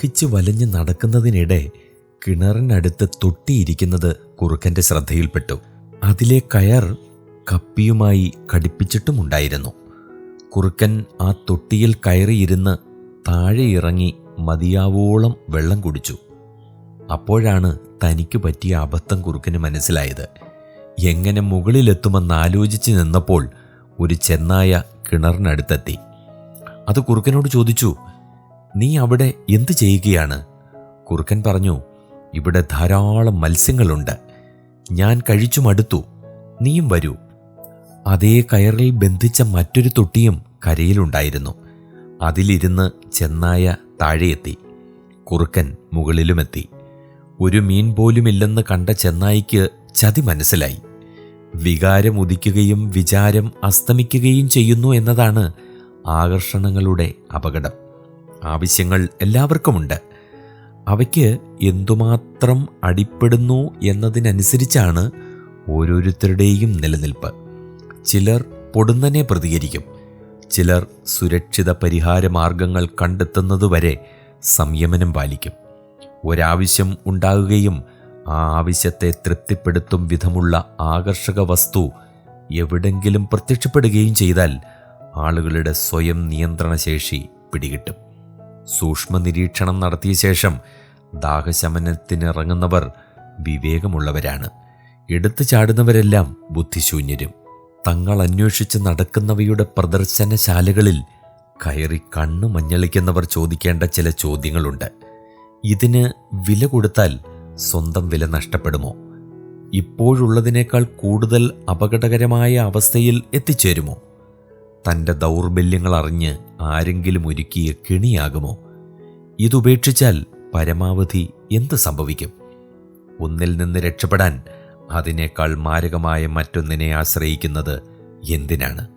ദാഹിച്ചു വലഞ്ഞ് നടക്കുന്നതിനിടെ കിണറിനടുത്ത് തൊട്ടിയിരിക്കുന്നത് കുറുക്കൻ്റെ ശ്രദ്ധയിൽപ്പെട്ടു. അതിലെ കയർ കപ്പിയുമായി ഘടിപ്പിച്ചിട്ടുമുണ്ടായിരുന്നു. കുറുക്കൻ ആ തൊട്ടിയിൽ കയറിയിരുന്ന് താഴെ ഇറങ്ങി മതിയാവോളം വെള്ളം കുടിച്ചു. അപ്പോഴാണ് തനിക്ക് പറ്റിയ അബദ്ധം കുറുക്കന് മനസ്സിലായത്. എങ്ങനെ മുകളിലെത്തുമെന്നാലോചിച്ച് നിന്നപ്പോൾ ഒരു ചെന്നായ കിണറിനടുത്തെത്തി. അത് കുറുക്കനോട് ചോദിച്ചു, "നീ അവിടെ എന്തു ചെയ്യുകയാണ്?" കുറുക്കൻ പറഞ്ഞു, "ഇവിടെ ധാരാളം മത്സ്യങ്ങളുണ്ട്. ഞാൻ കഴിച്ചു മടുത്തു. നീയും വരൂ." അതേ കയറിൽ ബന്ധിച്ച മറ്റൊരു തൊട്ടിയും കരയിലുണ്ടായിരുന്നു. അതിലിരുന്ന് ചെന്നായ താഴെയെത്തി. കുറുക്കൻ മുകളിലുമെത്തി. ഒരു മീൻ പോലുമില്ലെന്ന് കണ്ട ചെന്നായിക്ക് ചതി മനസ്സിലായി. വികാരം ഉദിക്കുകയും വിചാരം അസ്തമിക്കുകയും ചെയ്യുന്നു എന്നതാണ് ആകർഷണങ്ങളുടെ അപകടം. ആവശ്യങ്ങൾ എല്ലാവർക്കുമുണ്ട്. അവയ്ക്ക് എന്തുമാത്രം അടിപ്പെടുന്നു എന്നതിനനുസരിച്ചാണ് ഓരോരുത്തരുടെയും നിലനിൽപ്പ്. ചിലർ പൊടുന്നനെ പ്രതികരിക്കും. ചിലർ സുരക്ഷിത പരിഹാര മാർഗങ്ങൾ കണ്ടെത്തുന്നതുവരെ സംയമനം പാലിക്കും. ഒരാവശ്യം ഉണ്ടാകുകയും ആ ആവശ്യത്തെ തൃപ്തിപ്പെടുത്തും വിധമുള്ള ആകർഷക വസ്തു എവിടെങ്കിലും പ്രത്യക്ഷപ്പെടുകയും ചെയ്താൽ ആളുകളുടെ സ്വയം നിയന്ത്രണശേഷി പിടികിട്ടും. സൂക്ഷ്മ നിരീക്ഷണം നടത്തിയ ശേഷം ദാഹശമനത്തിനിറങ്ങുന്നവർ വിവേകമുള്ളവരാണ്. എടുത്തു ചാടുന്നവരെല്ലാം ബുദ്ധിശൂന്യരും. തങ്ങൾ അന്വേഷിച്ച് നടക്കുന്നവയുടെ പ്രദർശനശാലകളിൽ കയറി കണ്ണു മഞ്ഞളിക്കുന്നവർ ചോദിക്കേണ്ട ചില ചോദ്യങ്ങളുണ്ട്. ഇതിന് വില കൊടുത്താൽ സ്വന്തം വില നഷ്ടപ്പെടുമോ? ഇപ്പോഴുള്ളതിനേക്കാൾ കൂടുതൽ അപകടകരമായ അവസ്ഥയിൽ എത്തിച്ചേരുമോ? തൻ്റെ ദൗർബല്യങ്ങൾ അറിഞ്ഞ് ആരെങ്കിലും ഒരുക്കിയ കെണിയാകുമോ? ഇതുപേക്ഷിച്ചാൽ പരമാവധി എന്ത് സംഭവിക്കും? ഒന്നിൽ നിന്ന് രക്ഷപ്പെടാൻ അതിനേക്കാൾ മാരകമായ മറ്റൊന്നിനെ ആശ്രയിക്കുന്നത് എന്തിനാണ്?